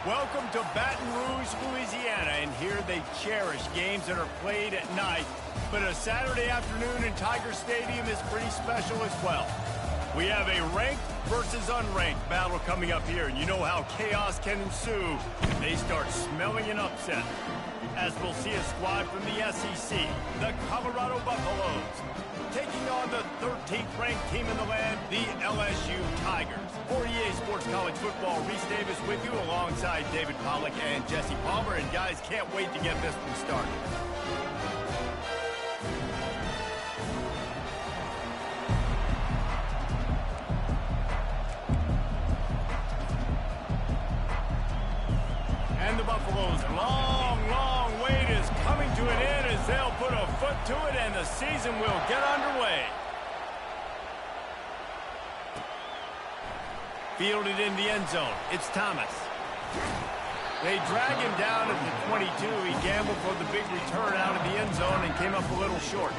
Welcome to Baton Rouge, Louisiana, and here they cherish games that are played at night. But a Saturday afternoon in Tiger Stadium is pretty special as well. We have a ranked versus unranked battle coming up here, and you know how chaos can ensue. They start smelling an upset, as we'll see a squad from the SEC, the Colorado Buffaloes, taking on the 13th ranked team in the land, the LSU Tigers. For EA Sports College Football, Reese Davis with you alongside David Pollack and Jesse Palmer. And guys, can't wait to get this one started. And the Buffaloes' long wait is coming to an end as they'll put a foot to it and the season will get underway. Fielded in the end zone. It's Thomas. They drag him down at the 22. He gambled for the big return out of the end zone and came up a little short.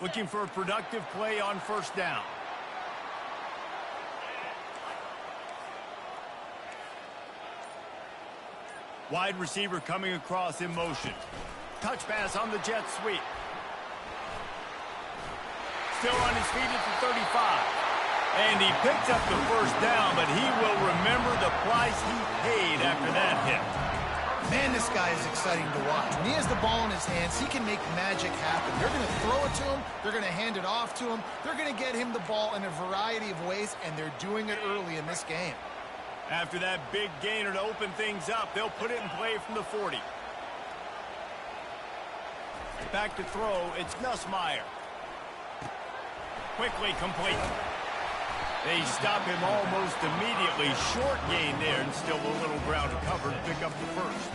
Looking for a productive play on first down. Wide receiver coming across in motion. Touch pass on the jet sweep. Still on his feet at the 35. And he picks up the first down, but he will remember the price he paid after that hit. Man, this guy is exciting to watch. When he has the ball in his hands, he can make magic happen. They're going to throw it to him. They're going to hand it off to him. They're going to get him the ball in a variety of ways, and they're doing it early in this game. After that big gainer to open things up, they'll put it in play from the 40. Back to throw, it's Nussmeier. Quickly complete. They stop him almost immediately. Short gain there, and still a little ground to cover to pick up the first.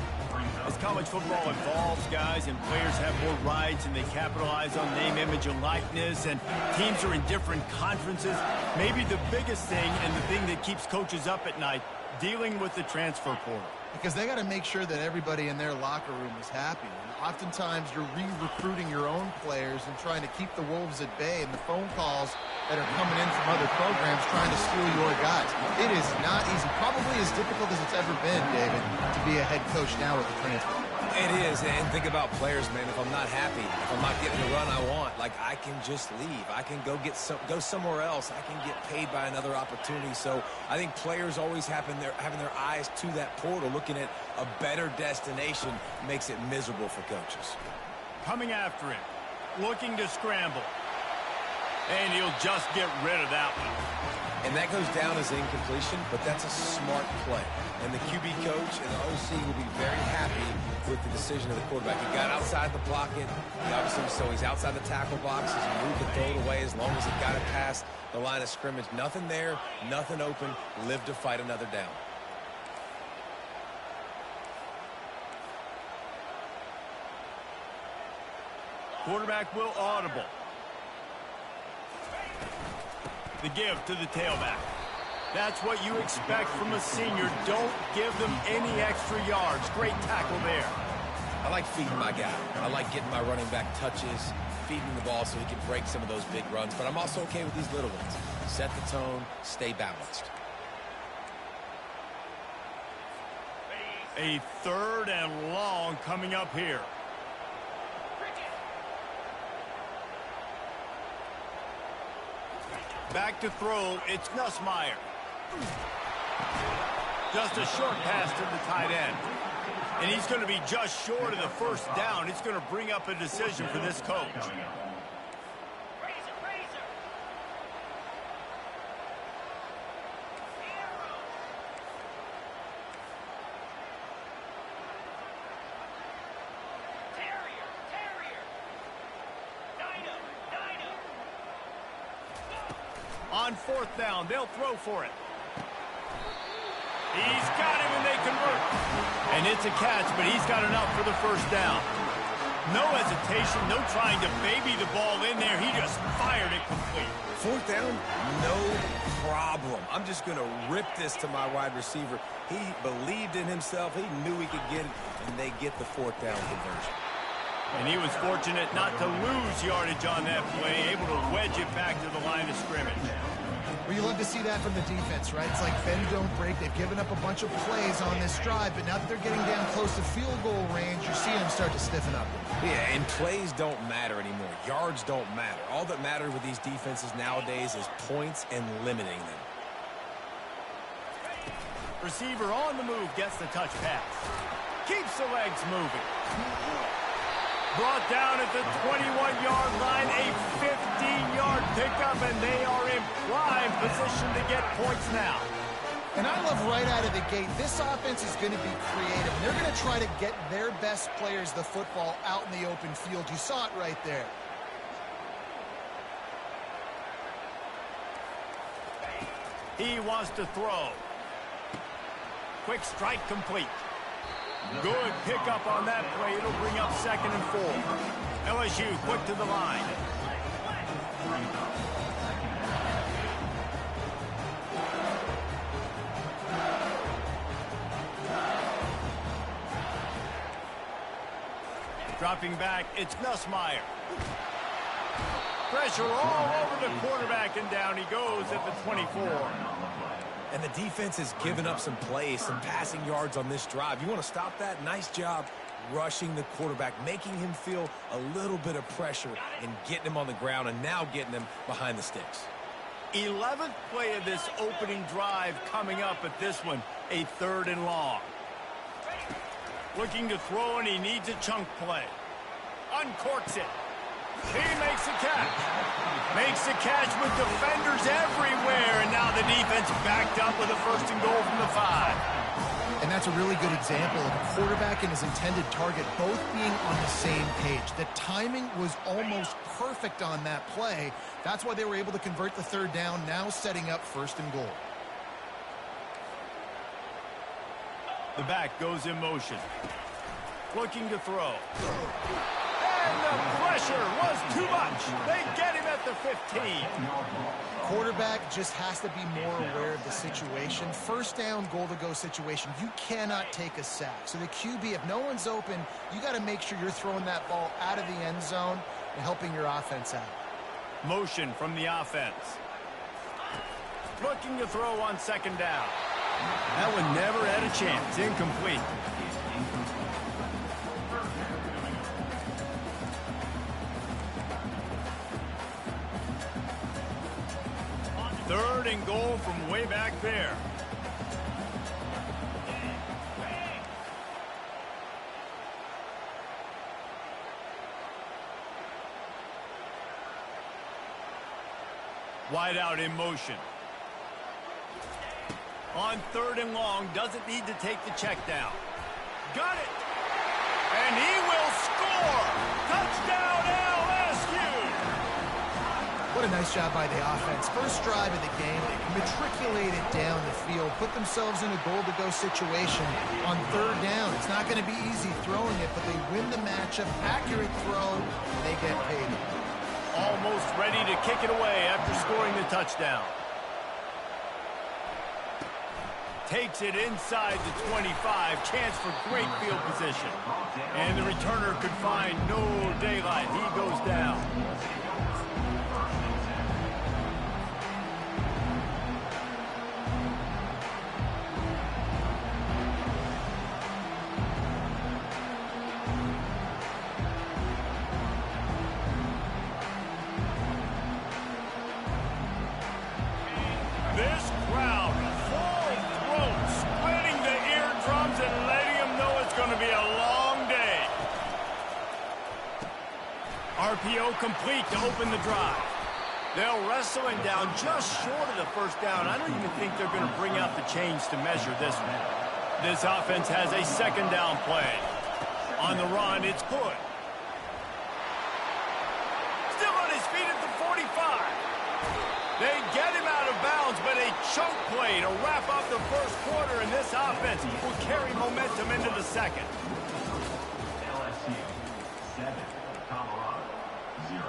As college football evolves, guys, and players have more rights and they capitalize on name, image, and likeness, and teams are in different conferences, maybe the biggest thing and the thing that keeps coaches up at night, dealing with the transfer portal. Because they got to make sure that everybody in their locker room is happy. And oftentimes you're re-recruiting your own players and trying to keep the wolves at bay, and the phone calls that are coming in from other programs trying to steal your guys. It is not easy. Probably as difficult as it's ever been, David, to be a head coach now with the transfer. It is, and think about players, man. If I'm not happy, if I'm not getting the run I want, like, I can just leave. I can go somewhere else. I can get paid by another opportunity. So I think players always having their eyes to that portal, looking at a better destination, makes it miserable for coaches. Coming after him, looking to scramble. And he'll just get rid of that one. And that goes down as incompletion, but that's a smart play. And the QB coach and the OC will be very happy with the decision of the quarterback. He got outside the pocket. So he's outside the tackle box. He's moved to throw it away as long as he got it past the line of scrimmage. Nothing there, nothing open. Live to fight another down. Quarterback will audible. The give to the tailback. That's what you expect from a senior. Don't give them any extra yards. Great tackle there. I like feeding my guy. I like getting my running back touches, feeding the ball so he can break some of those big runs. But I'm also okay with these little ones. Set the tone, stay balanced. A third and long coming up here. Back to throw, it's Nussmeier. Just a short pass to the tight end. And he's going to be just short of the first down. It's going to bring up a decision for this coach. On fourth down, they'll throw for it. He's got him, and they convert. And it's a catch, but he's got enough for the first down. No hesitation, no trying to baby the ball in there. He just fired it complete. Fourth down, no problem. I'm just going to rip this to my wide receiver. He believed in himself. He knew he could get it, and they get the fourth down conversion. And he was fortunate not to lose yardage on that play, able to wedge it back to the line of scrimmage. Well, you love to see that from the defense, right? It's like bend, don't break. They've given up a bunch of plays on this drive, but now that they're getting down close to field goal range, you're seeing them start to stiffen up. Yeah, and plays don't matter anymore. Yards don't matter. All that matters with these defenses nowadays is points and limiting them. Receiver on the move gets the touch pass. Keeps the legs moving. Brought down at the 21-yard line, a 15-yard pickup, and they are in prime position to get points now. And I love right out of the gate, this offense is going to be creative. They're going to try to get their best players the football out in the open field. You saw it right there. He wants to throw. Quick strike complete. Good pickup on that play. It'll bring up 2nd and 4. LSU quick to the line. Dropping back, it's Nussmeier. Pressure all over the quarterback, and down he goes at the 24. And the defense has given up some plays, some passing yards on this drive. You want to stop that? Nice job rushing the quarterback, making him feel a little bit of pressure and getting him on the ground and now getting him behind the sticks. 11th play of this opening drive coming up at this one, a 3rd and long. Looking to throw, and he needs a chunk play. Uncorks it. He makes the catch. Makes the catch with defenders everywhere, and now the defense backed up with a 1st and goal from the 5. And that's a really good example of a quarterback and his intended target both being on the same page. The timing was almost perfect on that play. That's why they were able to convert the 3rd down, now setting up 1st and goal. The back goes in motion. Looking to throw. And the pressure was too much. They get him at the 15. Quarterback just has to be more aware of the situation. 1st down, goal-to-go situation. You cannot take a sack. So the QB, if no one's open, you got to make sure you're throwing that ball out of the end zone and helping your offense out. Motion from the offense. Looking to throw on 2nd down. That one never had a chance. Incomplete. Third and goal from way back there. Wide out in motion. On 3rd and long, doesn't need to take the check down. Got it! And he will score! Touchdown LSU! What a nice job by the offense. First drive of the game, they matriculated down the field, put themselves in a goal-to-go situation on 3rd down. It's not going to be easy throwing it, but they win the matchup. Accurate throw, and they get paid. Almost ready to kick it away after scoring the touchdown. Takes it inside the 25. Chance for great field position. And the returner could find no daylight. He goes down. This crowd, full throat, splitting the eardrums and letting them know it's going to be a long day. RPO complete to open the drive. They'll wrestle him down just short of the 1st down. I don't even think they're going to bring out the chains to measure this one. This offense has a 2nd down play. On the run, it's Hood. Still on his feet at the 45. They get him out of bounds, but a chunk play to wrap up the 1st quarter, and this offense will carry momentum into the 2nd. LSU 7, Colorado 0.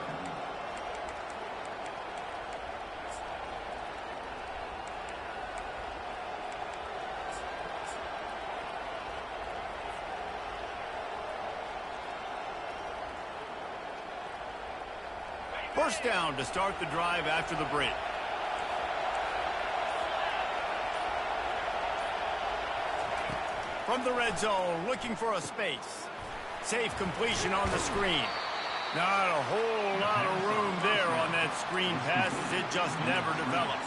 First down to start the drive after the break. From the red zone, looking for a space. Safe completion on the screen. Not a whole lot of room there on that screen pass as it just never develops.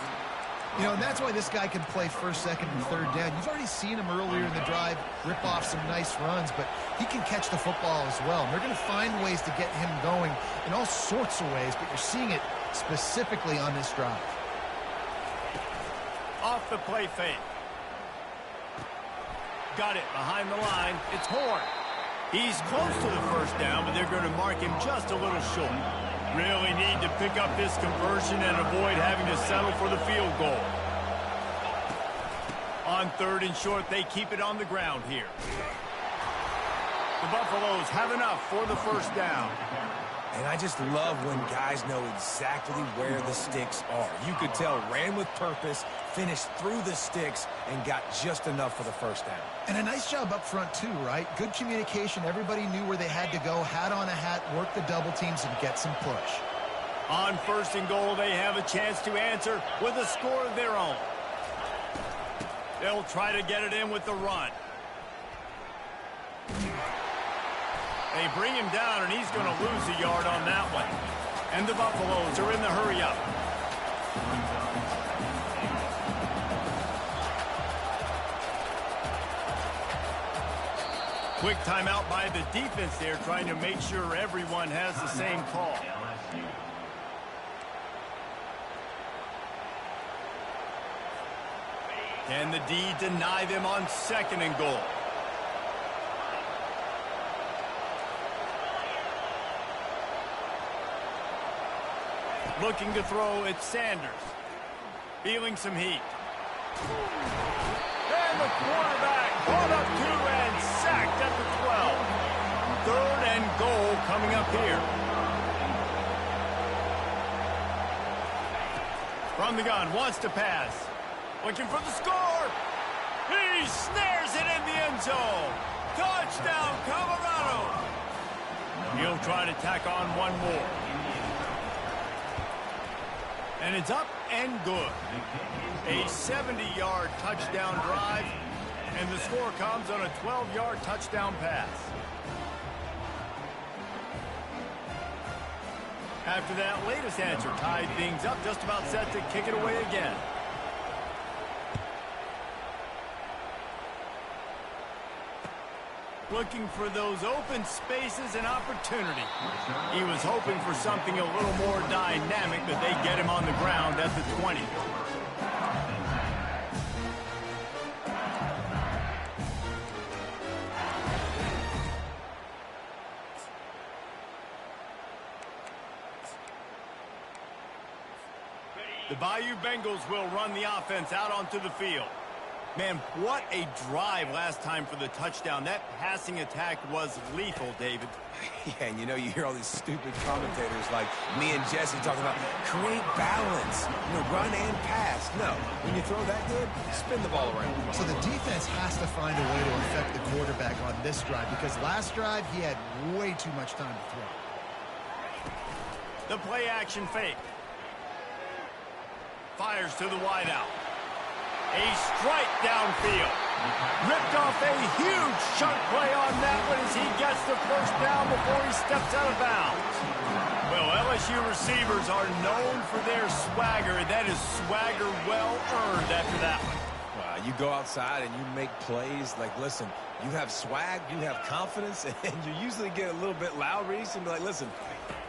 You know, and that's why this guy can play first, second, and third down. You've already seen him earlier in the drive rip off some nice runs, but he can catch the football as well. And they're going to find ways to get him going in all sorts of ways, but you're seeing it specifically on this drive. Off the play fake. Got it behind the line. It's Horn. He's close to the first down, but they're going to mark him just a little short. Really need to pick up this conversion and avoid having to settle for the field goal. On third and short, they keep it on the ground here. The Buffaloes have enough for the first down. And I just love when guys know exactly where the sticks are. You could tell ran with purpose, finished through the sticks, and got just enough for the first down. And a nice job up front too, right? Good communication. Everybody knew where they had to go, hat on a hat, work the double teams, and get some push. On first and goal, they have a chance to answer with a score of their own. They'll try to get it in with the run. They bring him down, and he's going to lose a yard on that one. And the Buffaloes are in the hurry-up. Quick timeout by the defense there, trying to make sure everyone has the same call. Can the D deny them on second and goal? Looking to throw, it's Sanders. Feeling some heat. And the quarterback brought up 2 and sacked at the 12. Third and goal coming up here. From the gun, wants to pass. Looking for the score. He snares it in the end zone. Touchdown, Colorado. He'll try to tack on one more. And it's up and good. A 70-yard touchdown drive, and the score comes on a 12-yard touchdown pass. After that latest answer tied things up, just about set to kick it away again. Looking for those open spaces and opportunity. He was hoping for something a little more dynamic, but they get him on the ground at the 20. The Bayou Bengals will run the offense out onto the field. Man, what a drive last time for the touchdown. That passing attack was lethal, David. Yeah, and you know, you hear all these stupid commentators like me and Jesse talking about create balance, run and pass. No, when you throw that good, spin the ball around. So the defense has to find a way to affect the quarterback on this drive, because last drive he had way too much time to throw. The play action fake. Fires to the wideout. A strike downfield. Ripped off a huge chunk play on that one as he gets the first down before he steps out of bounds. Well, LSU receivers are known for their swagger, and that is swagger well earned after that one. You go outside and you make plays. Like, listen, you have swag, you have confidence, and you usually get a little bit loud, Reese, and be like, listen,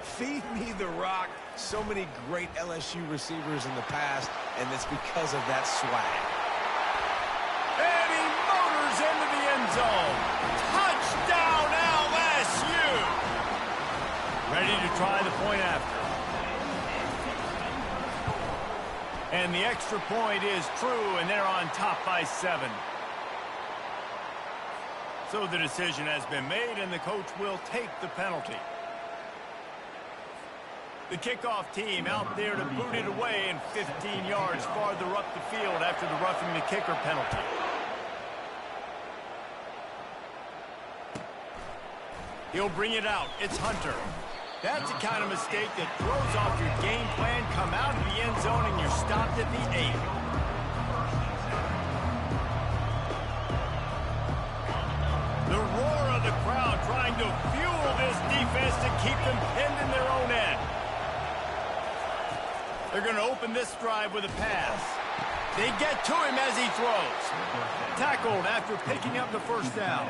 feed me the rock. So many great LSU receivers in the past, and it's because of that swag. And he motors into the end zone. Touchdown, LSU! Ready to try the point after. And the extra point is true, and they're on top by 7. So the decision has been made, and the coach will take the penalty. The kickoff team out there to boot it away, and 15 yards farther up the field after the roughing the kicker penalty. He'll bring it out. It's Hunter. That's the kind of mistake that throws off your game plan. Come out of the end zone and you're stopped at the 8. The roar of the crowd trying to fuel this defense to keep them pinned in their own end. They're going to open this drive with a pass. They get to him as he throws. Tackled after picking up the first down.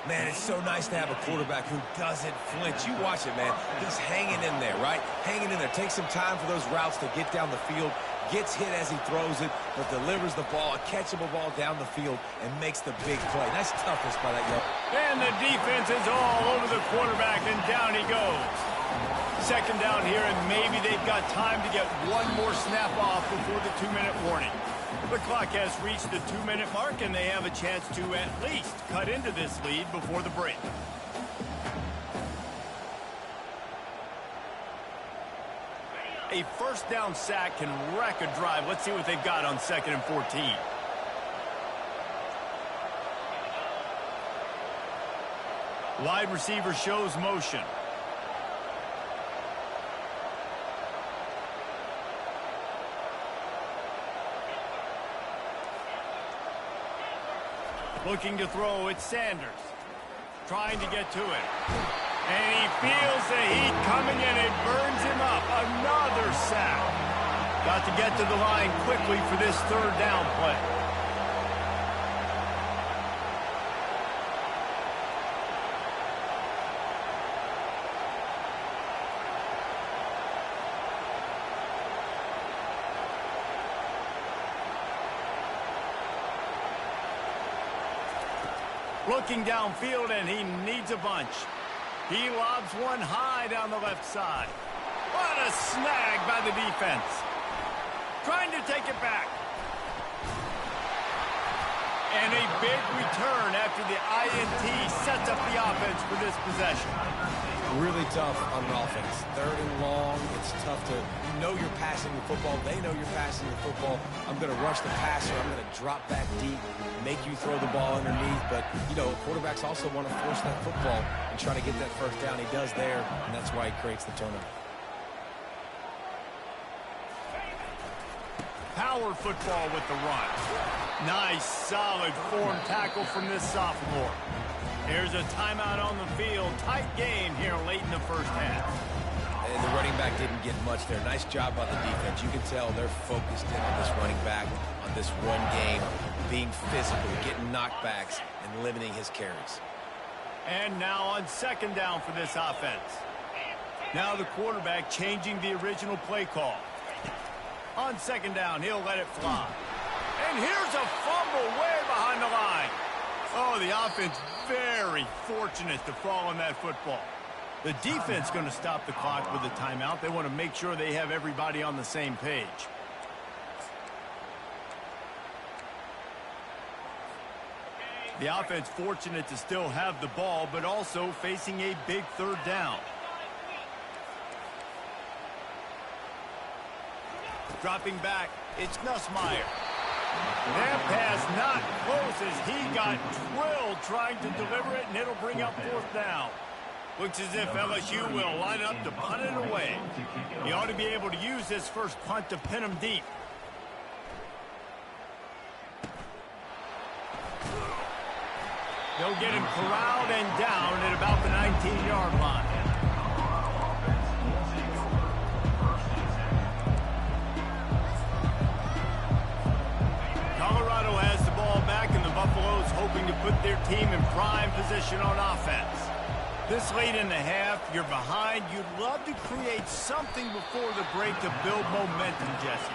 Man, it's so nice to have a quarterback who doesn't flinch. You watch it, man. He's hanging in there, right? Hanging in there. Takes some time for those routes to get down the field. Gets hit as he throws it, but delivers the ball, a catchable ball down the field, and makes the big play. Nice toughness by that young. And the defense is all over the quarterback, and down he goes. Second down here, and maybe they've got time to get one more snap off before the 2-minute warning. The clock has reached the 2-minute mark, and they have a chance to at least cut into this lead before the break. A first down sack can wreck a drive. Let's see what they've got on 2nd and 14. Wide receiver shows motion. Looking to throw, it's Sanders. Trying to get to it. And he feels the heat coming in. It burns him up. Another sack. Got to get to the line quickly for this third down play. Looking downfield, and he needs a bunch. He lobs one high down the left side. What a snag by the defense. Trying to take it back. And a big return after the INT sets up the offense for this possession. Really tough on an offense. 3rd and long, it's tough to, you know you're passing the football. They know you're passing the football. I'm going to rush the passer. I'm going to drop back deep, make you throw the ball underneath. But, you know, quarterbacks also want to force that football and try to get that first down. He does there, and that's why he creates the turnover. Power football with the run. Nice, solid form tackle from this sophomore. Here's a timeout on the field. Tight game here late in the first half. And the running back didn't get much there. Nice job by the defense. You can tell they're focused in on this running back, on this run game, being physical, getting knockbacks, and limiting his carries. And now on 2nd down for this offense. Now the quarterback changing the original play call. On 2nd down, he'll let it fly. And here's a fumble way behind the line. Oh, the offense very fortunate to fall on that football. The defense going to stop the clock with a timeout. They want to make sure they have everybody on the same page. The offense fortunate to still have the ball, but also facing a big 3rd down. Dropping back, it's Nussmeier. That pass not close as he got drilled trying to deliver it, and it'll bring up 4th down. Looks as if LSU will line up to punt it away. He ought to be able to use this first punt to pin him deep. They'll get him corralled and down at about the 19-yard line. Colorado has the ball back, and the Buffaloes hoping to put their team in prime position on offense. This late in the half, you're behind. You'd love to create something before the break to build momentum, Jesse.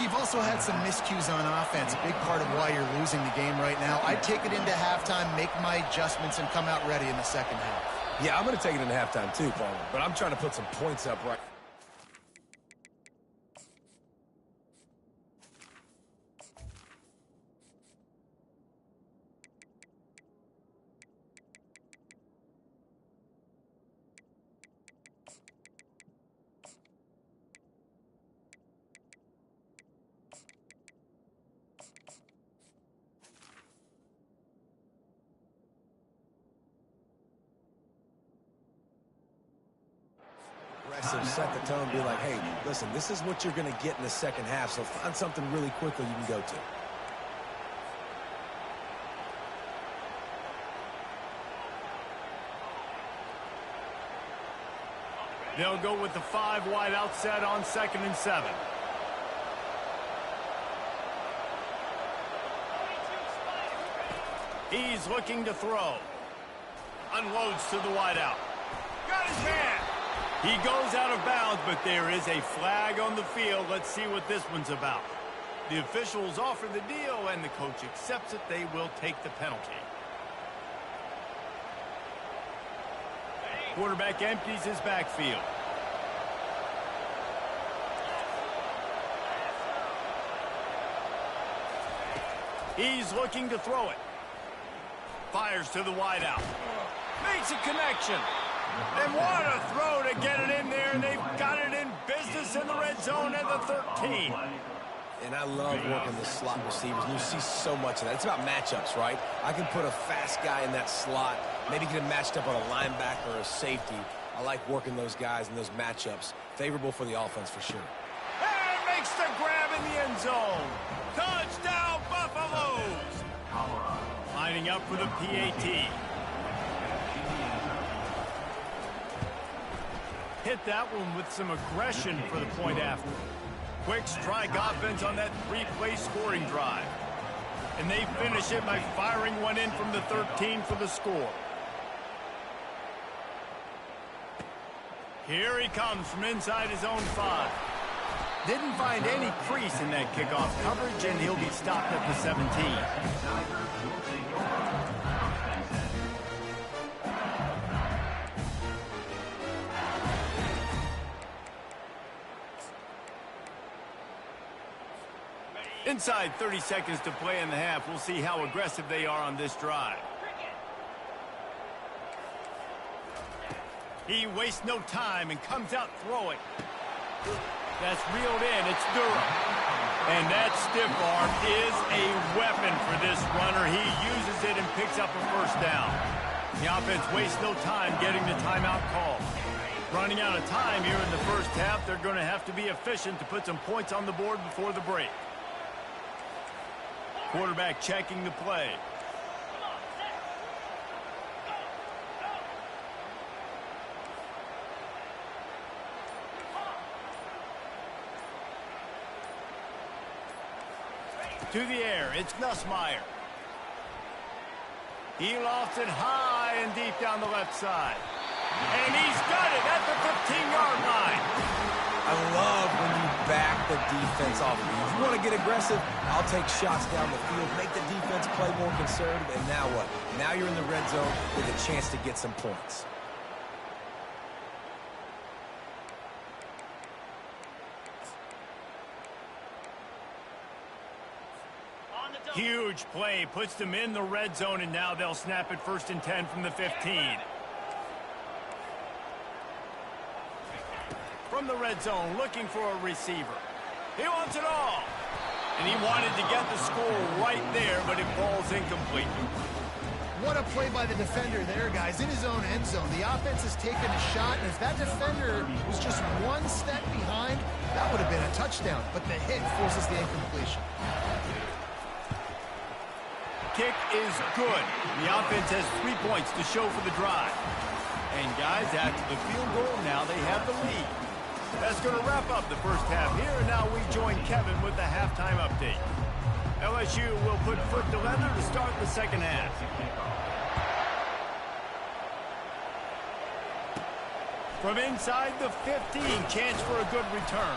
You've also had some miscues on offense, a big part of why you're losing the game right now. I'd take it into halftime, make my adjustments, and come out ready in the 2nd half. Yeah, I'm going to take it into halftime too, Paul. But I'm trying to put some points up right. defensive, set the tone, be like, hey, listen, this is what you're going to get in the second half, so find something really quickly you can go to. They'll go with the 5 wide out set on 2nd and 7. He's looking to throw. Unloads to the wide out. Got his man. He goes out of bounds, but there is a flag on the field. Let's see what this one's about. The officials offer the deal, and the coach accepts it. They will take the penalty. Quarterback empties his backfield. He's looking to throw it. Fires to the wide out. Makes a connection. And what a throw to get it in there. They've got it in business in the red zone at the 13. And I love working the slot receivers. And you see so much of that. It's about matchups, right? I can put a fast guy in that slot, maybe get him matched up on a linebacker or a safety. I like working those guys in those matchups. Favorable for the offense for sure. And makes the grab in the end zone. Touchdown, Buffaloes. Lining up for the PAT. Hit that one with some aggression for the point after. Quick strike offense on that 3-play scoring drive. And they finish it by firing one in from the 13 for the score. Here he comes from inside his own 5. Didn't find any crease in that kickoff coverage, and he'll be stopped at the 17. Inside 30 seconds to play in the half. We'll see how aggressive they are on this drive. He wastes no time and comes out throwing. That's reeled in. It's Durham. And that stiff arm is a weapon for this runner. He uses it and picks up a first down. The offense wastes no time getting the timeout call. Running out of time here in the first half. They're going to have to be efficient to put some points on the board before the break. Quarterback checking the play. To the air, it's Nussmeier. He lofts it high and deep down the left side. And he's got it at the 15-yard line. I love when you back the defense off of you. If you want to get aggressive, I'll take shots down the field, make the defense play more conservative, and now what? Now you're in the red zone with a chance to get some points. Huge play, puts them in the red zone, and now they'll snap it 1st and 10 from the 15. From the red zone, looking for a receiver. He wants it all. And he wanted to get the score right there, but it falls incomplete. What a play by the defender there, guys. In his own end zone, the offense has taken a shot, and if that defender was just one step behind, that would have been a touchdown. But the hit forces the incompletion. Kick is good. The offense has 3 points to show for the drive. And guys, after the field goal, now they have the lead. That's going to wrap up the first half here, and now we join Kevin with the halftime update. LSU will put foot to leather to start the second half. From inside the 15, chance for a good return.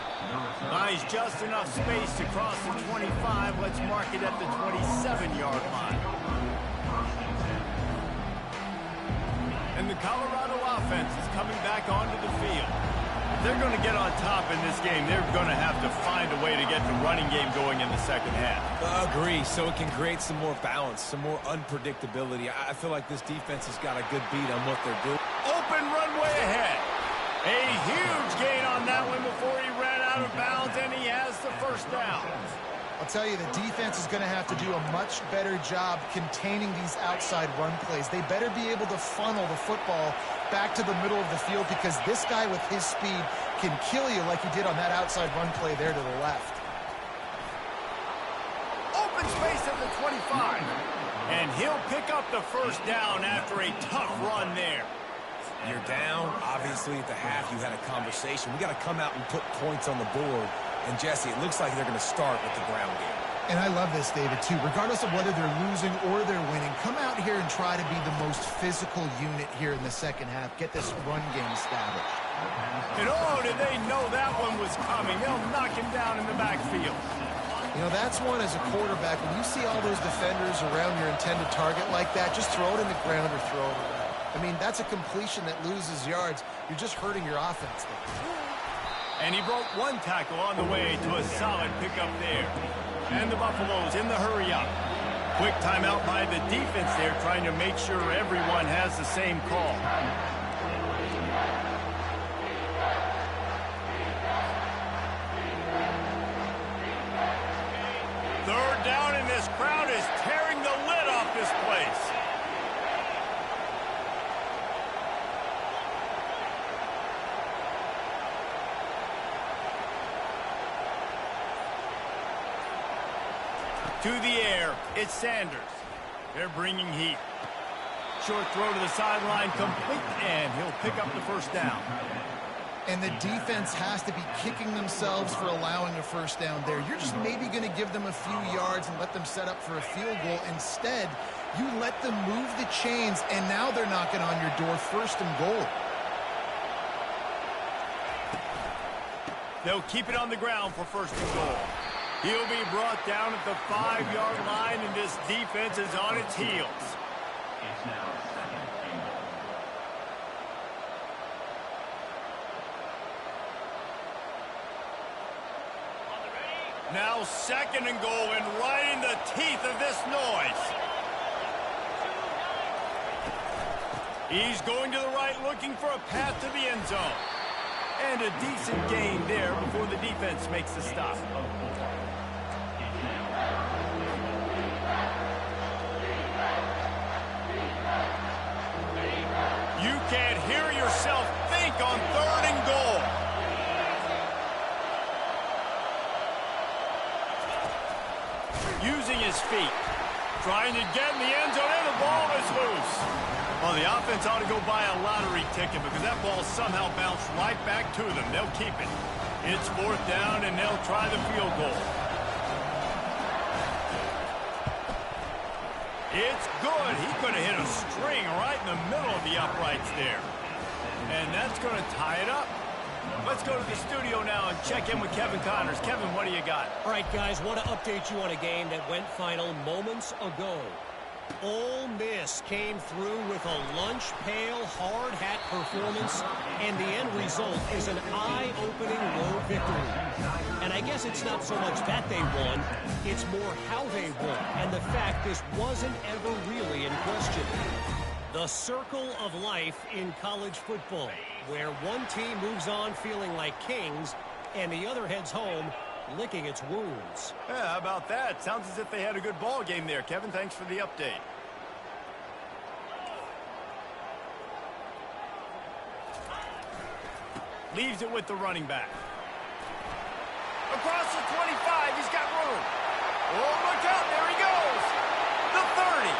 Buys just enough space to cross the 25. Let's mark it at the 27-yard line. And the Colorado offense is coming back onto the field. If they're going to get on top in this game, they're going to have to find a way to get the running game going in the second half. Agree, so it can create some more balance, some more unpredictability. I feel like this defense has got a good beat on what they're doing. Open runway ahead. A huge gain on that one before he ran out of bounds, and he has the first down. I'll tell you, the defense is going to have to do a much better job containing these outside run plays. They better be able to funnel the football back to the middle of the field because this guy with his speed can kill you like he did on that outside run play there to the left. Open space at the 25. And he'll pick up the first down after a tough run there. You're down. Obviously, at the half, you had a conversation. We got to come out and put points on the board. And, Jesse, it looks like they're going to start with the ground game. And I love this, David, too. Regardless of whether they're losing or they're winning, come out here and try to be the most physical unit here in the second half. Get this run game established. And oh, did they know that one was coming. They'll knock him down in the backfield. You know, that's one as a quarterback. When you see all those defenders around your intended target like that, just throw it in the ground or throw it away. I mean, that's a completion that loses yards. You're just hurting your offense there. And he broke one tackle on the way to a solid pickup there. And the Buffaloes in the hurry-up. Quick timeout by the defense there, trying to make sure everyone has the same call. Third down, and this crowd is tearing the lid off this place. To the air, it's Sanders. They're bringing heat. Short throw to the sideline, complete, and he'll pick up the first down. And the defense has to be kicking themselves for allowing a first down there. You're just maybe going to give them a few yards and let them set up for a field goal. Instead, you let them move the chains, and now they're knocking on your door, first and goal. They'll keep it on the ground for first and goal. He'll be brought down at the 5-yard line, and this defense is on its heels. It's now second and goal. Now second and goal, and right in the teeth of this noise. He's going to the right, looking for a path to the end zone. And a decent gain there before the defense makes the stop. You can't hear yourself think on third and goal. Using his feet, trying to get in the end zone, and the ball is loose. Well, the offense ought to go buy a lottery ticket because that ball somehow bounced right back to them. They'll keep it. It's fourth down, and they'll try the field goal. It's good. He could have hit a string right in the middle of the uprights there. And that's going to tie it up. Let's go to the studio now and check in with Kevin Connors. Kevin, what do you got? All right, guys, want to update you on a game that went final moments ago. Ole Miss came through with a lunch pail hard hat performance, and the end result is an eye-opening road victory. And I guess it's not so much that they won, it's more how they won, and the fact this wasn't ever really in question. The circle of life in college football, where one team moves on feeling like kings, and the other heads home licking its wounds. Yeah, how about that? Sounds as if they had a good ball game there. Kevin, thanks for the update. Leaves it with the running back. Across the 25, he's got room. Oh, look out, there he goes. The 30.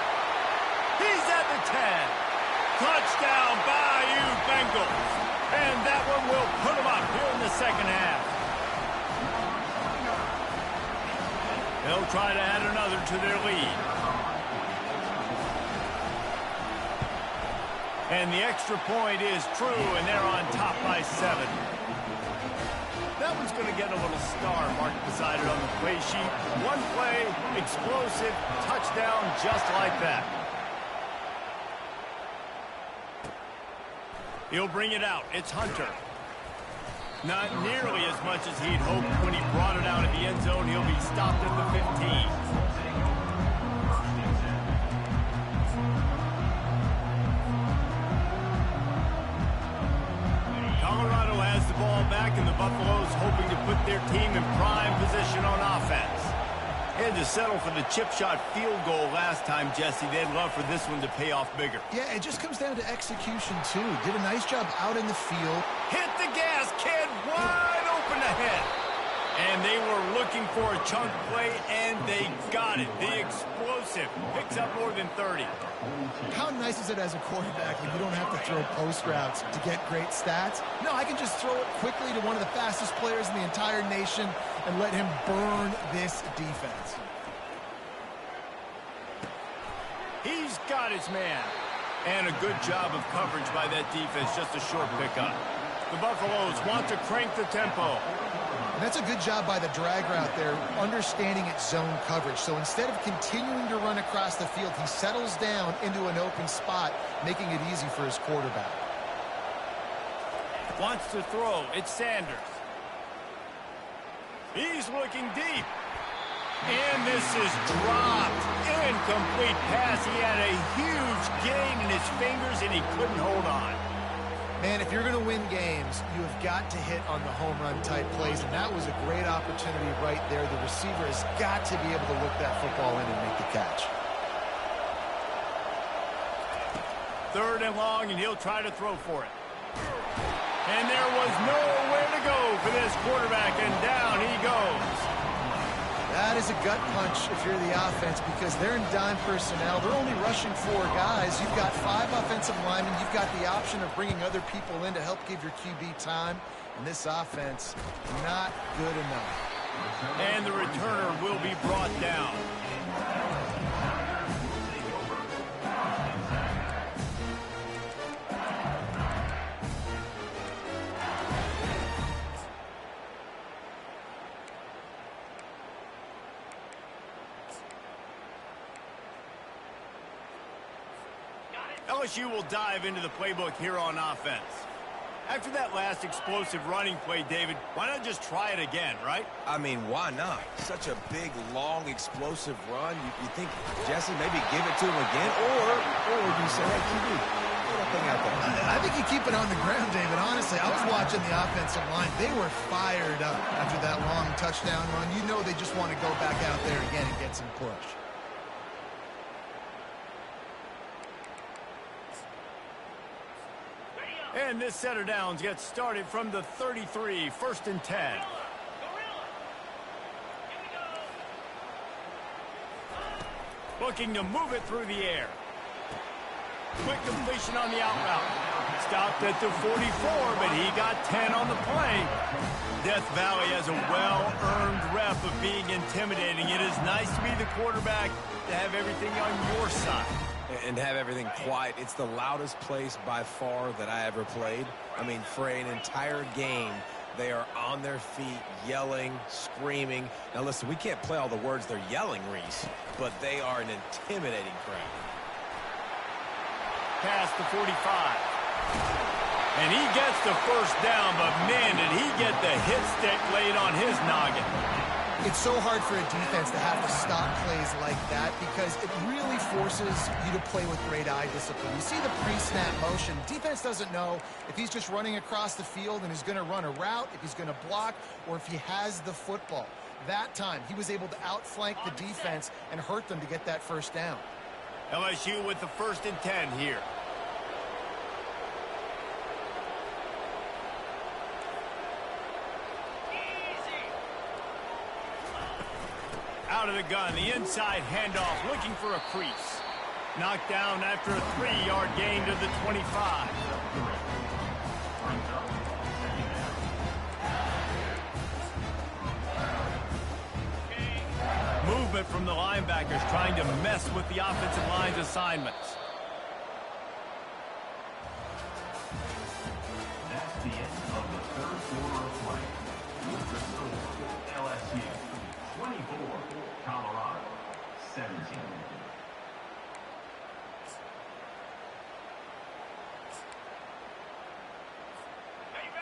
He's at the 10. Touchdown, Bayou Bengals. And that one will put them up here in the second half. They'll try to add another to their lead. And the extra point is true, and they're on top by 7. That one's going to get a little star mark beside it on the play sheet. One play, explosive, touchdown, just like that. He'll bring it out. It's Hunter. Not nearly as much as he'd hoped when he brought it out of the end zone. He'll be stopped at the 15. Colorado has the ball back, and the Buffaloes hoping to put their team in prime position on offense. had to settle for the chip shot field goal last time, Jesse. They'd love for this one to pay off bigger. Yeah, it just comes down to execution, too. Did a nice job out in the field. Hit the gas, kid. Wide open ahead. And they were looking for a chunk play, and they got it. The explosive picks up more than 30. How nice is it as a quarterback when you don't have to throw post routes to get great stats? No, I can just throw it quickly to one of the fastest players in the entire nation and let him burn this defense. He's got his man. And a good job of coverage by that defense, just a short pickup. The Buffaloes want to crank the tempo. And that's a good job by the drag route there, understanding its zone coverage. So instead of continuing to run across the field, he settles down into an open spot, making it easy for his quarterback. Wants to throw. It's Sanders. He's looking deep. And this is dropped. Incomplete pass. He had a huge gain in his fingers, and he couldn't hold on. Man, if you're going to win games, you have got to hit on the home run type plays, and that was a great opportunity right there. The receiver has got to be able to look that football in and make the catch. 3rd and long, and he'll try to throw for it. And there was nowhere to go for this quarterback, and down he goes. That is a gut punch if you're the offense because they're in dime personnel. They're only rushing 4 guys. You've got 5 offensive linemen. You've got the option of bringing other people in to help give your QB time. And this offense, not good enough. And the returner will be brought down. LSU will dive into the playbook here on offense. After that last explosive running play, David, why not just try it again, right? I mean, why not? Such a big, long, explosive run. You think, Jesse, maybe give it to him again? Or you say, hey, QB, throw that thing out there. I think you keep it on the ground, David. Honestly, I was watching the offensive line. They were fired up after that long touchdown run. You know they just want to go back out there again and get some push. And this set of downs gets started from the 33, 1st and 10. Looking to move it through the air. Quick completion on the out route. Stopped at the 44, but he got 10 on the play. Death Valley has a well-earned rep of being intimidating. It is nice to be the quarterback, to have everything on your side. And have everything quiet. It's the loudest place by far that I ever played. I mean, for an entire game, they are on their feet, yelling, screaming. Now, listen, we can't play all the words they're yelling, Reese, but they are an intimidating crowd. Past the 45. And he gets the 1st down, but man, did he get the hit stick laid on his noggin. It's so hard for a defense to have to stop plays like that because it really forces you to play with great eye discipline. You see the pre-snap motion. Defense doesn't know if he's just running across the field and is going to run a route, if he's going to block, or if he has the football. That time, he was able to outflank the defense and hurt them to get that 1st down. LSU with the 1st and 10 here. Out of the gun, the inside handoff, looking for a crease. Knocked down after a 3-yard gain to the 25. Movement from the linebackers trying to mess with the offensive line's assignments. That's the end of the 3rd quarter of play. With the score, LSU 24, Colorado 17.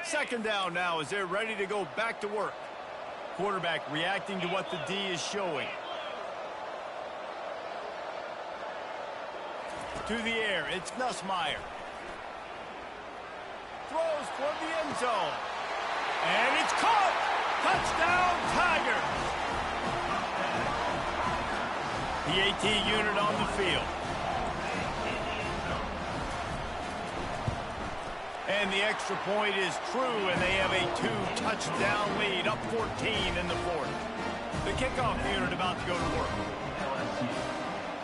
Second down now as they're ready to go back to work. Quarterback reacting to what the D is showing. To the air, it's Nussmeier. Throws toward the end zone. And it's caught! Touchdown, Tigers! The AT unit on the field. And the extra point is true, and they have a 2-touchdown lead, up 14 in the fourth. The kickoff unit about to go to work. LSU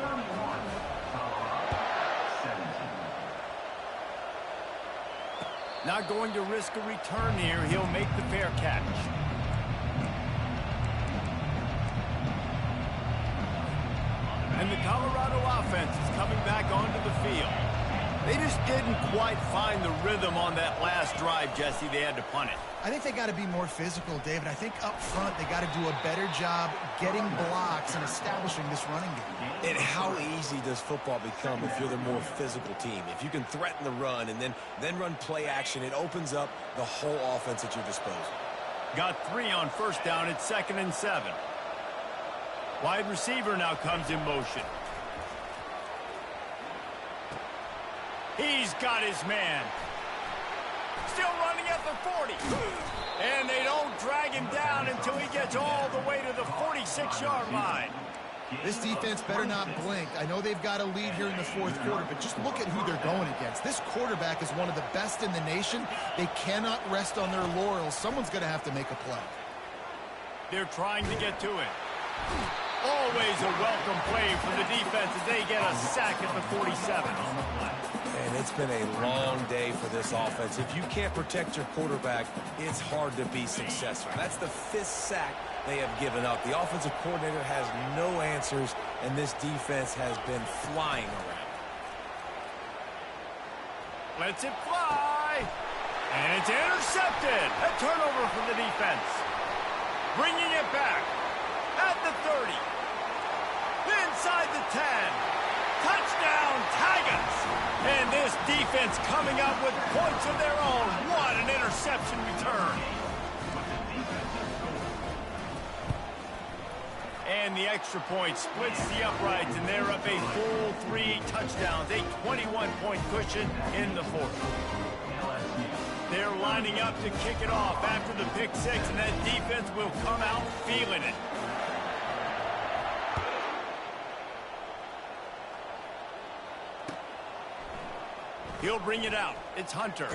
31, Colorado 17. Not going to risk a return here. He'll make the fair catch. And the Colorado offense is coming back onto the field. They just didn't quite find the rhythm on that last drive, Jesse. They had to punt it. I think they got to be more physical, David. I think up front they got to do a better job getting blocks and establishing this running game. And how easy does football become if you're the more physical team? If you can threaten the run and then run play action, it opens up the whole offense at your disposal. Got 3 on first down. It's 2nd and 7. Wide receiver now comes in motion. He's got his man. Still running at the 40. And they don't drag him down until he gets all the way to the 46-yard line. This defense better not blink. I know they've got a lead here in the fourth quarter, but just look at who they're going against. This quarterback is one of the best in the nation. They cannot rest on their laurels. Someone's going to have to make a play. They're trying to get to it. Always a welcome play for the defense as they get a sack at the 47. And it's been a long day for this offense. If you can't protect your quarterback, it's hard to be successful. That's the 5th sack they have given up. The offensive coordinator has no answers, and this defense has been flying around. Lets it fly. And it's intercepted. A turnover for the defense. Bringing it back at the 30. Inside the 10. Touchdown, Tigers! And this defense coming up with points of their own. What an interception return. And the extra point splits the uprights, and they're up a full 3 touchdowns, a 21-point cushion in the fourth. They're lining up to kick it off after the pick 6, and that defense will come out feeling it. He'll bring it out. It's Hunter.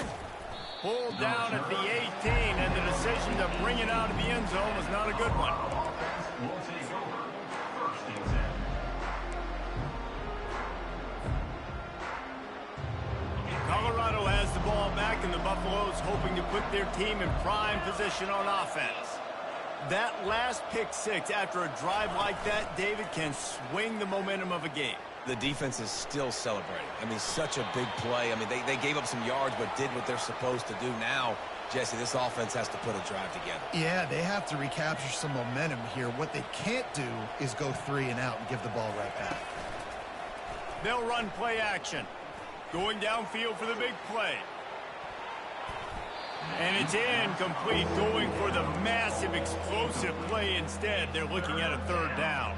Pulled down at the 18, and the decision to bring it out of the end zone was not a good one. Will take over 1st and 10. Colorado has the ball back, and the Buffaloes hoping to put their team in prime position on offense. That last pick 6 after a drive like that, David, can swing the momentum of a game. The defense is still celebrating. I mean, such a big play. I mean, they gave up some yards but did what they're supposed to do. Now, Jesse, this offense has to put a drive together. Yeah, they have to recapture some momentum here. What they can't do is go 3 and out and give the ball right back. They'll run play action. Going downfield for the big play. And it's incomplete, going for the massive explosive play instead. They're looking at a 3rd down.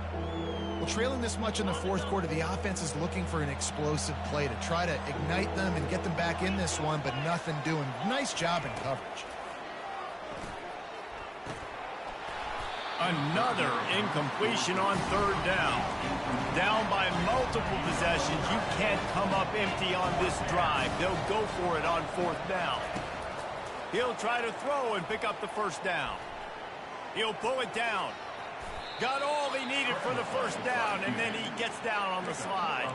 Well, trailing this much in the fourth quarter, the offense is looking for an explosive play to try to ignite them and get them back in this one, but nothing doing. Nice job in coverage. Another incompletion on 3rd down. Down by multiple possessions. You can't come up empty on this drive. They'll go for it on 4th down. He'll try to throw and pick up the 1st down. He'll pull it down. Got all he needed for the 1st down, and then he gets down on the slide.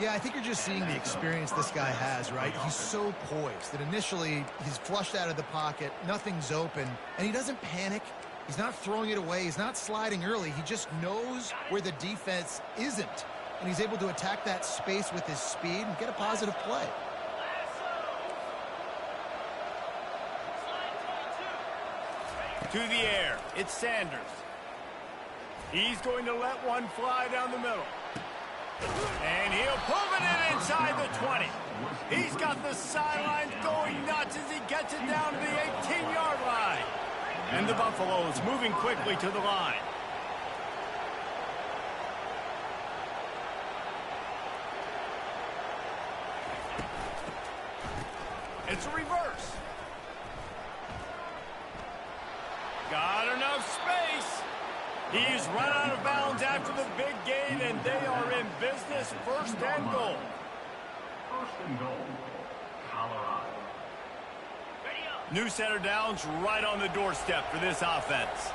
Yeah, I think you're just seeing the experience this guy has, right? He's so poised that initially he's flushed out of the pocket, nothing's open, and he doesn't panic. He's not throwing it away. He's not sliding early. He just knows where the defense isn't, and he's able to attack that space with his speed and get a positive play. To the air, it's Sanders. He's going to let one fly down the middle. And he'll pull it in inside the 20. He's got the sidelines going nuts as he gets it down to the 18-yard line. And the Buffaloes moving quickly to the line. It's a reverse. Got enough space. He's run out of bounds after the big gain, They are in business, first and goal. First and goal, Colorado. New center downs right on the doorstep for this offense.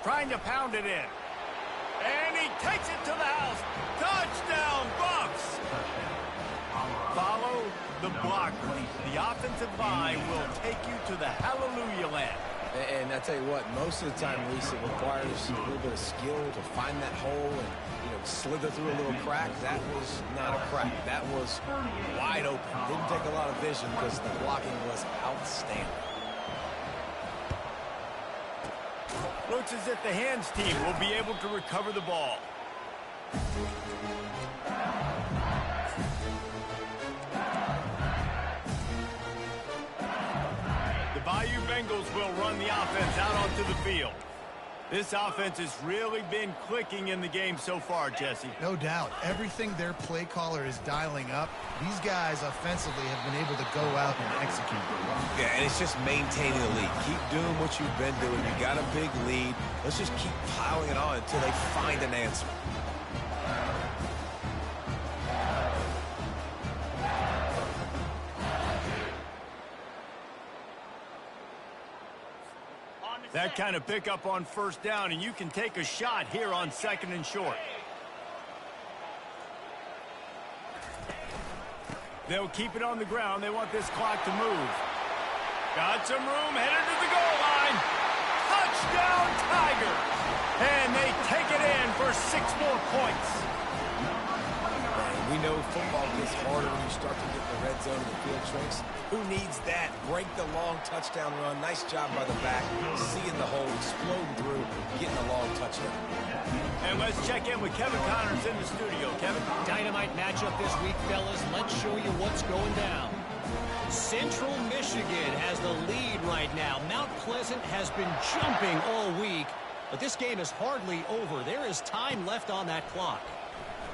Trying to pound it in. And he takes it to the house. Touchdown, Bucks! Follow the blocker. The offensive line will take you to the hallelujah land. And I tell you what, most of the time, Reese, it requires a little bit of skill to find that hole and, slither through a little crack. That was not a crack. That was wide open. Didn't take a lot of vision because the blocking was outstanding. Looks as if the hands team will be able to recover the ball. The Bayou Bengals will run the offense out onto the field. This offense has really been clicking in the game so far, Jesse. No doubt. Everything their play caller is dialing up, these guys offensively have been able to go out and execute. Yeah, and it's just maintaining the lead. Keep doing what you've been doing. You got a big lead. Let's just keep piling it on until they find an answer. That kind of pickup on first down, and you can take a shot here on second and short. They'll keep it on the ground. They want this clock to move. Got some room, headed to the goal line. Touchdown, Tigers! And they take it in for 6 more points. We know football gets harder when you start to get the red zone and the field shrinks. Who needs that? Break the long touchdown run. Nice job by the back. Seeing the hole, exploding through, getting a long touchdown. And let's check in with Kevin Connors in the studio. Kevin? Dynamite matchup this week, fellas. Let's show you what's going down. Central Michigan has the lead right now. Mount Pleasant has been jumping all week, but this game is hardly over. There is time left on that clock.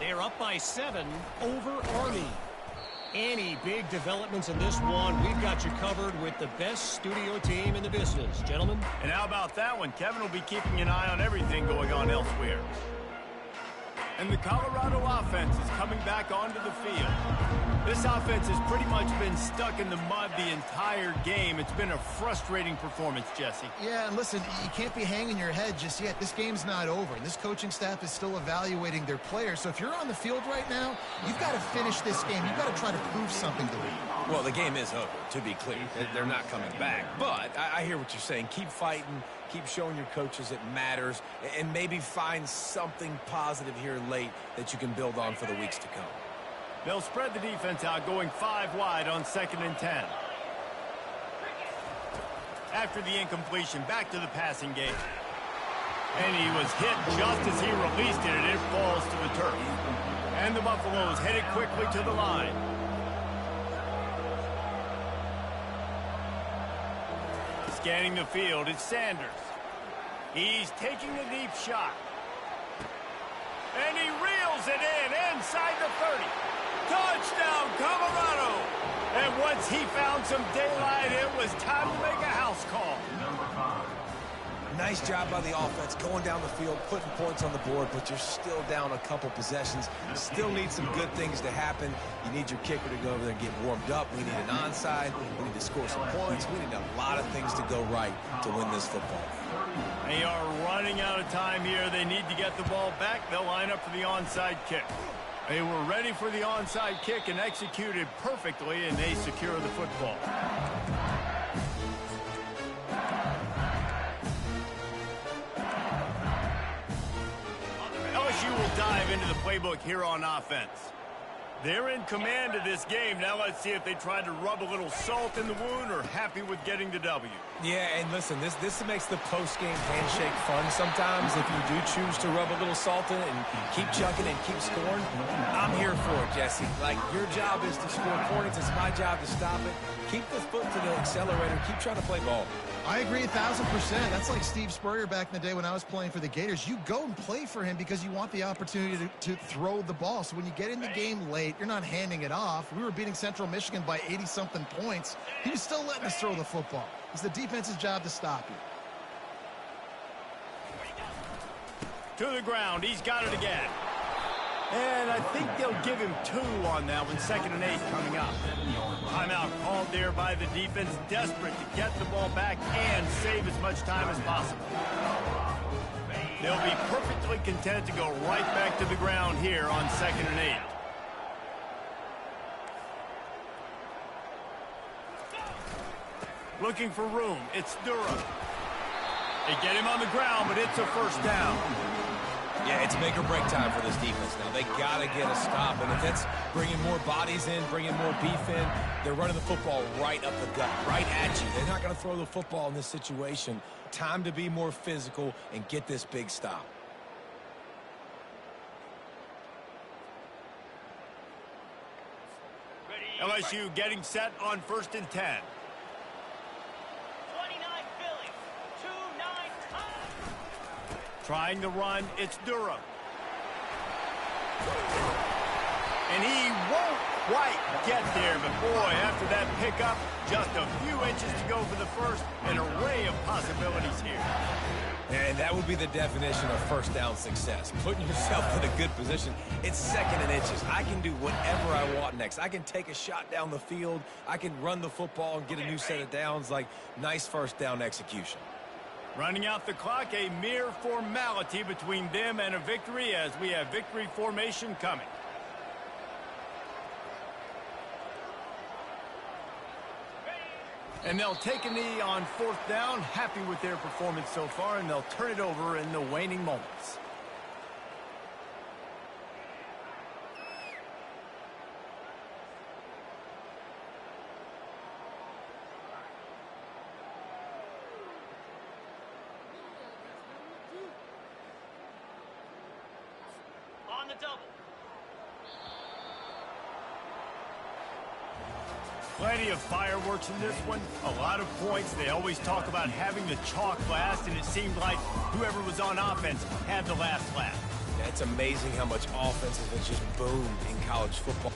They're up by 7 over Army. Any big developments in this one, we've got you covered with the best studio team in the business. Gentlemen? And how about that one? Kevin will be keeping an eye on everything going on elsewhere. And the Colorado offense is coming back onto the field. This offense has pretty much been stuck in the mud the entire game. It's been a frustrating performance, Jesse. Yeah, and listen, you can't be hanging your head just yet. This game's not over, and this coaching staff is still evaluating their players. So if you're on the field right now, you've got to finish this game. You've got to try to prove something to them. Well, the game is over, to be clear. They're not coming back. But I hear what you're saying. Keep fighting. Keep showing your coaches it matters. And maybe find something positive here late that you can build on for the weeks to come. They'll spread the defense out, going 5 wide on 2nd and 10. After the incompletion, back to the passing game. And he was hit just as he released it, and it falls to the turf. And the Buffaloes headed quickly to the line. Scanning the field, it's Sanders. He's taking a deep shot. And he reels it in inside the 30. Touchdown, Colorado! And once he found some daylight, it was time to make a house call. Nice job by the offense, going down the field, putting points on the board, but you're still down a couple possessions. You still need some good things to happen. You need your kicker to go over there and get warmed up. We need an onside. We need to score some points. We need a lot of things to go right to win this football game. They are running out of time here. They need to get the ball back. They'll line up for the onside kick. They were ready for the onside kick and executed perfectly, and they secure the football. LSU will dive into the playbook here on offense. They're in command of this game. Now let's see if they try to rub a little salt in the wound or happy with getting the W. Yeah, and listen, this makes the post-game handshake fun sometimes. If you do choose to rub a little salt in it and keep chucking and keep scoring, I'm here for it, Jesse. Like, your job is to score points. It's my job to stop it. Keep the foot to the accelerator. Keep trying to play ball. I agree 1,000%. That's like Steve Spurrier back in the day when I was playing for the Gators. You go and play for him because you want the opportunity to throw the ball. So when you get in the game late, you're not handing it off. We were beating Central Michigan by 80-something points. He was still letting us throw the football. It's the defense's job to stop you. To the ground. He's got it again. And I think they'll give him 2 on that one. 2nd and 8 coming up. Timeout called there by the defense, desperate to get the ball back and save as much time as possible. They'll be perfectly content to go right back to the ground here on 2nd and 8. Looking for room. It's Durham. They get him on the ground, but it's a first down. Yeah, it's make or break time for this defense now. They got to get a stop, and if it's bringing more bodies in, bringing more beef in, they're running the football right up the gut, right at you. They're not going to throw the football in this situation. Time to be more physical and get this big stop. LSU getting set on 1st and 10. Trying the run, it's Durham. And he won't quite get there, but boy, after that pickup, just a few inches to go for the first. An array of possibilities here. And that would be the definition of first down success. Putting yourself in a good position. It's 2nd and inches. I can do whatever I want next. I can take a shot down the field. I can run the football and get a new set of downs. Like, nice first down execution. Running out the clock, a mere formality between them and a victory as we have victory formation coming. And they'll take a knee on 4th down, happy with their performance so far, and they'll turn it over in the waning moments. On the double. Plenty of fireworks in this one. A lot of points. They always talk about having the chalk last, and it seemed like whoever was on offense had the last laugh. Yeah, it's amazing how much offense has just boomed in college football.